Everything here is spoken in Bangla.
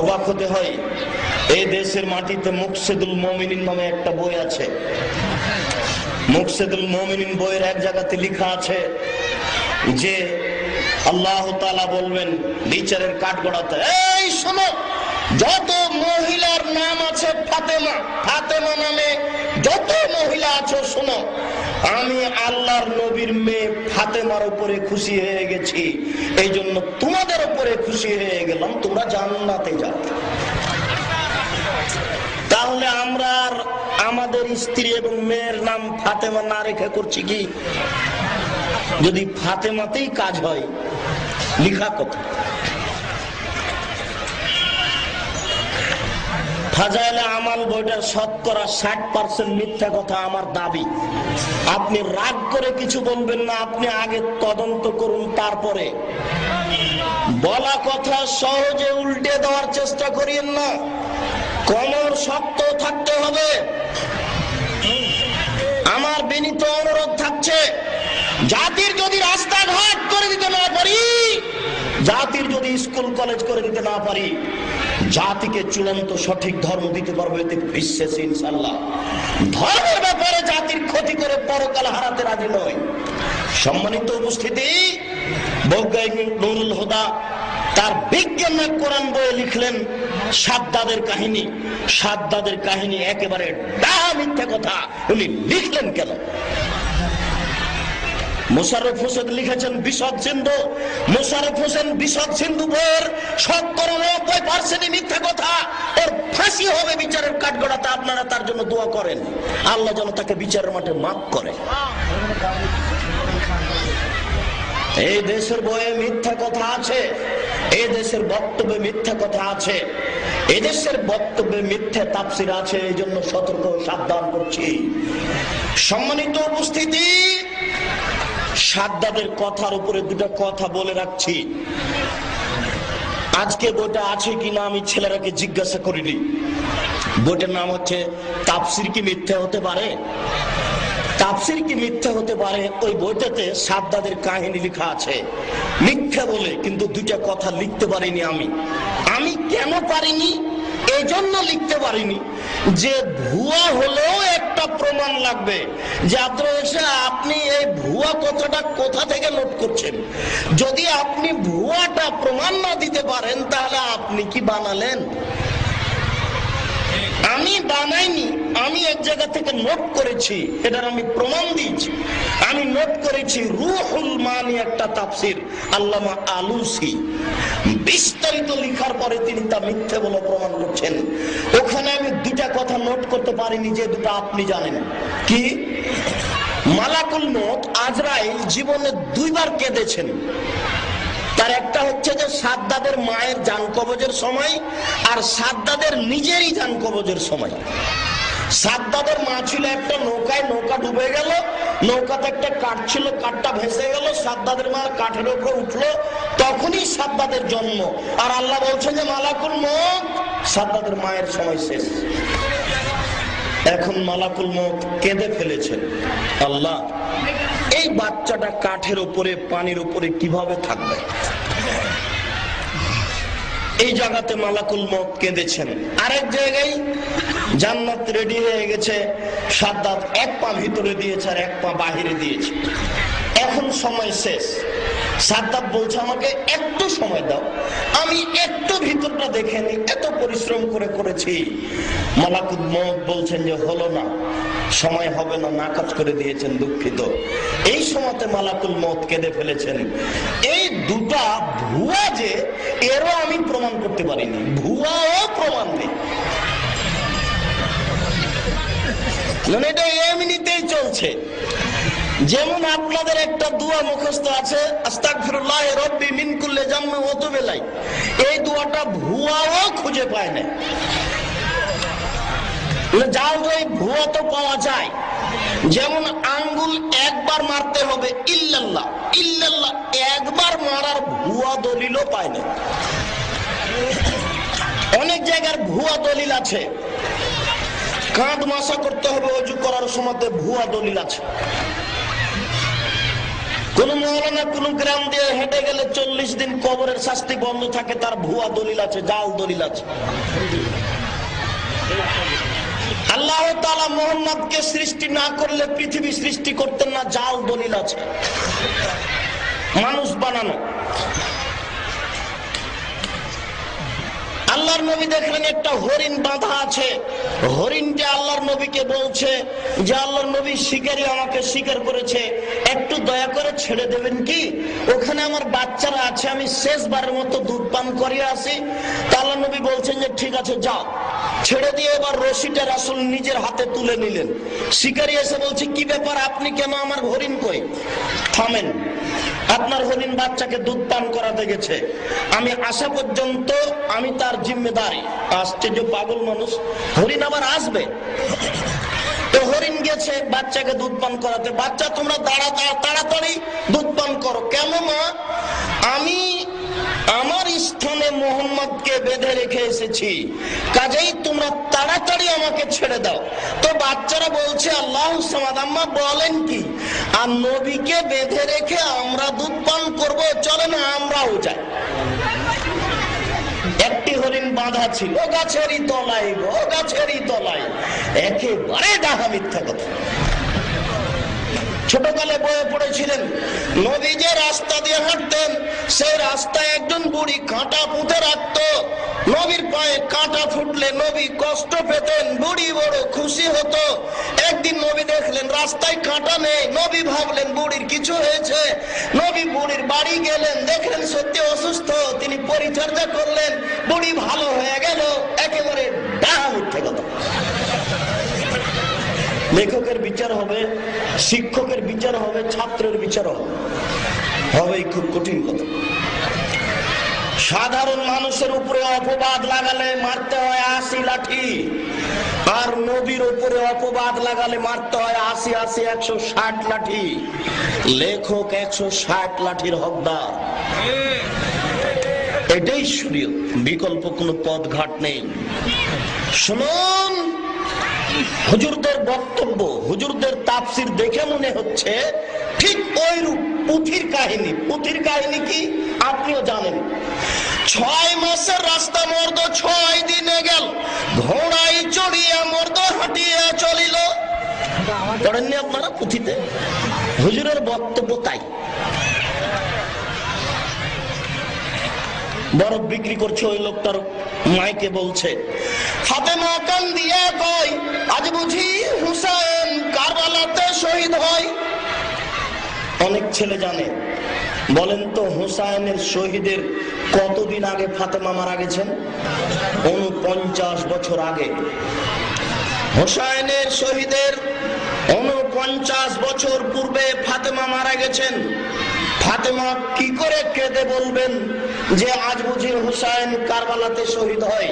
অবাক হতে হয়। এই দেশের মাটিতে মুকসিদুল মুমিনিন নামে একটা বই আছে। মুকসিদুল মুমিনিন বইয়ের এক জায়গাতে লেখা আছে যে আল্লাহ তাআলা বলবেন বিচারের কাঠগড়াতে, এই শোনো, যত মহিলার নাম আছে ফাতেমা, ফাতেমা নামে যত মহিলা আছে শোনো, আমি আল্লাহর নবীর মেয়ে ফাতেমার উপরে খুশি হয়ে গেছি, এই জন্য তোমাদের উপরে খুশি হয়ে গেলাম, তোমরা জান্নাতে যাও। তাহলে আমরা আর আমাদের স্ত্রী এবং মেয়ের নাম ফাতেমা না রেখে করছি কি? যদি ফাতেমাতেই কাজ হয়, লিখা কথা। ফাজাইলে আমাল বইটার শতকরা 60% মিথ্যা কথা আমার দাবি। আপনি রাগ করে কিছু বলবেন না, আপনি আগে তদন্ত করুন, তারপরে বলা কথা সহজে উল্টে দেওয়ার চেষ্টা করিয়েন না। কমর শক্ত থাকতে হবে। আমার বিনীত অনুরোধ থাকছে, জাতির যদি রাস্তাঘাট করে দিতে না পারি, জাতির যদি স্কুল কলেজ করে দিতে না পারি, জাতিকে চূড়ান্ত সঠিক ধর্ম দিতে পারবো, এতে বিশ্বাস ইনশাআল্লাহ। ধর্মের ব্যাপারে জাতির ক্ষতি করে পরকাল হারাতে রাজি নয়। সম্মানিত উপস্থিতি, বৈজ্ঞানিক নুরুল হুদা তার বিজ্ঞান কোরআন বইয়ে লিখলেন সাদ্দাদের কাহিনী। সাদ্দাদের কাহিনী একেবারে ডাহা মিথ্যা কথা। উনি লিখলেন কেন? মোশাররফ হোসেন লিখেছেন বিশদ সিন্ধু। মোশাররফ হোসেন বিশদ সিন্ধু বইয়ের 90% মিথ্যা কথা। ওর ফাঁসি হবে বিচারের কাঠগড়াতে। আপনারা তার জন্য দোয়া করেন, আল্লাহ যেন তাকে বিচারের মাঠে মাফ করে। এই দেশের বইয়ে মিথ্যা কথা আছে, এই দেশের বক্তব্যে মিথ্যা কথা আছে, এই দেশের বক্তব্যে মিথ্যা তাফসীর আছে। এই জন্য সতর্ক সাবধান করছি। সম্মানিত উপস্থিতি, সাদ্দাদের কথার উপরে দুটা কথা বলে রাখছি। আজকে বইটা আছে কিনা আমি ছেলেরাকে জিজ্ঞাসা করিনি। বইটার নাম হচ্ছে তাফসীর কি মিথ্যা হতে পারে? তাফসীর কি মিথ্যা হতে পারে? ওই বইটাতে সাদ্দাদের কাহিনী লেখা আছে মিথ্যা বলে, কিন্তু দুইটা কথা লিখতে পারিনি আমি কেন পারিনি? এই জন্য লিখতে পারিনি যে ভুয়া হলেও একটা প্রমাণ লাগবে যে আপনি এই ভুয়া কথাটা কোথা থেকে নোট করছেন। যদি আপনি ভুয়াটা প্রমাণ না দিতে পারেন, তাহলে আপনি কি বানালেন? আমি বানাইনি, আমি এক জায়গা থেকে নোট করেছি, এটার আমি প্রমাণ দিয়েছি। আমি নোট করেছি রুহুল মানি একটা তাফসীর, আল্লামা আলুসি বিস্তারিত লেখার পরে তিনি তা মিথ্যে বলে প্রমাণ করছেন। ওখানে আমি দুটা কথা নোট করতে পারিনি, যে দুটো আপনি জানেন। কি? মালাকুল মউত আজরাইল জীবনে 2 বার কেঁদেছেন। তার একটা হচ্ছে যে সাদ্দাদের মায়ের জান কবজের সময়, আর সাদ্দাদের নিজেরই জান কবজের সময়। সাদ্দাদের মা ছিল একটা নৌকায়, নৌকা ডুবে গেল, নৌকাতে একটা কাঠ ছিল, কাঠটা ভেসে গেল, সাদ্দাদের মা কাঠের উপরে উঠলো, তখনই সাদ্দাদের জন্ম। আর আল্লাহ বলছেন যে মালাকুল মউত, সাদ্দাদের মায়ের সময় শেষ। এখন মালাকুল মউত কেঁদে ফেলেছেন। আল্লাহ, এই বাচ্চাটা কাঠের উপরে পানির উপরে কিভাবে থাকবে? এই জায়গাতে মালাকুল মউত কেঁদেছেন। আরেক জায়গায় জান্নাত রেডি হয়ে গেছে, সাদ্দাত 1 পা ভিতরে দিয়েছে আর 1 পা বাহিরে দিয়েছে। এখন সময় শেষ। সাদ্দাত বলছে আমাকে একটু সময় দাও, আমি একটু ভিতরটা দেখে নি, এত পরিশ্রম করে করেছি। মালাকুল মউত বলছেন যে হলো না, সময় হবে না, নাকচ করে দিয়েছেন, দুঃখিত। এই সময়তে মালাকুল মউত কেঁদে ফেলেছেন। এই দুটা ভুয়া যে, এরও আমি প্রমাণ করতে পারিনি, ভুয়াও প্রমাণ নেই। এটা এমনিতেই চলছে। যেমন আপনাদের একটা দোয়া মুখস্থ আছে, আস্তাগফিরুল্লাহ রব্বি মিন কুল্লি জামমি ওয়া তুবু ইলাইহি। এই দোয়াটা ভুয়াও খুঁজে পায় না। যাও ওই ভুয়া তো পাওয়া যায়। যেমন আঙ্গুল একবার মারতে হবে, ইল্লাল্লাহ ইল্লাল্লাহ একবার মারার ভুয়া দলিলও পায় না। অনেক জায়গার ভুয়া দলিল আছে। কাঁধ মাসা করতে হবে অজু করার সময়, ভুয়া দলিল আছে। কোন মৌলানা কোন গ্রাম দিয়ে হেঁটে গেলে 40 দিন কবরের শাস্তি বন্ধ থাকে, তার ভুয়া দলিল আছে, জাল দলিল আছে। আল্লাহ তাআলা মুহাম্মদকে সৃষ্টি না করলে পৃথিবী সৃষ্টি করতেন না, জাল দলিল আছে, মানুষ বানানো। আল্লাহর নবী দেখলেন একটা হরিণ বাঁধা আছে, হরিণটা আল্লাহর নবীকে বলছে যে আল্লাহর নবী শিকারী আমাকে শিকার করেছে, একটু দয়া করে ছেড়ে দেবেন কি, ওখানে আমার বাচ্চারা আছে, আমি শেষবারের মতো দুধ পান করিয়ে আসি। তা আল্লাহর নবী বলছেন যে ঠিক আছে যাও। ছেড়ে দিয়ে এবার রশিটা রাসূল নিজের হাতে তুলে নিলেন। শিকারী এসে বলছে কি ব্যাপার, আপনি কেন, আমার হরিণ কই? থামেন, আপনার হরিণ বাচ্চাকে দুধ পান করাতে গেছে, আমি আসা পর্যন্ত আমি তার জিম্মেদারি। আশ্চর্য পাগল মানুষ, হরিণ আবার আসবে। তো হরিণ গেছে বাচ্চাকে দুধ পান করাতে। বাচ্চা তোমরা তাড়াতাড়ি দুধ পান করো। কেন মা? আমি আমার স্থানে মোহাম্মদকে বেঁধে রেখে এসেছি, কাজেই তোমরা তাড়াতাড়ি আমাকে ছেড়ে দাও। তো বাচ্চারা বলছে আল্লাহু সামাদ, আম্মা বলেন কি, আর নবীকে বেঁধে রেখে আমরা দুধ পান করবো, চলে না আমরাও যাই। একটি হরিণ বাঁধা ছিল গাছেরই তলায়, গাছেরই তলায়, একেবারে ডাহা মিথ্যা কথা। ছোটকালে বয়ে পড়েছিলেন, নবী যে রাস্তা দিয়ে হাঁটতেন সেই রাস্তায় একজন বুড়ি কাঁটা পুঁতে রাখতো। নবীর পায়ে কাঁটা ফুটলে নবী কষ্ট পেতেন, বুড়ি বড় খুশি হতো। একদিন নবী দেখলেন রাস্তায় কাঁটা নেই, নবী ভাবলেন বুড়ির কিছু হয়েছে। নবী বুড়ির বাড়ি গেলেন, দেখলেন সত্যি অসুস্থ, তিনি পরিচর্যা করলেন, বুড়ি ভালো হয়ে গেল। একেবারে ডাহা মিথ্যে কথা। লেখকের বিচার হবে, শিক্ষকের বিচার হবে, ছাত্রের বিচার হবে, খুব কঠিন কথা। সাধারণ মানুষের উপরে অপবাদ লাগালে মারতে হয় 80 লাঠি, আর নবীর উপরে অপবাদ লাগালে মারতে হয় 80 160 লাঠি। লেখক 160 লাঠির হকদার। এটাই শরীয়ত, বিকল্প কোনো পথ ঘাট নেই। শুনুন, হুজুরদের বক্তব্য, হুজুরদের তাফসীর দেখে মনে হচ্ছে ঠিক ওইরূপ পুঁথির কাহিনী। পুঁথির কাহিনী কি আপনিও জানেন। 6 মাসের রাস্তা মর্দ 6 দিনে গেল, ঘোড়ায় চড়িয়া মর্দ হাঁটিয়া চলিল। পড়েননি আপনারা পুঁথিতে? হুজুরের বক্তব্য তাই। বরফ বিক্রি করছে ওই লোকটার মাইকে বলছে, ফাতেমা কান্দিয়া কয়, আজ বুঝি হুসাইন কারবালাতে শহীদ হয়। অনেক ছেলে জানে, বলেন তো হুসাইনের শহীদের কতদিন আগে ফাতেমা মারা গেছেন? 49 বছর আগে। হুসাইনের শহীদের 49 বছর পূর্বে ফাতেমা মারা গেছেন। ফাতেমা কি করে কেঁদে বলবেন যে আজ বুঝি হুসাইন কারবালাতে শহীদ হয়?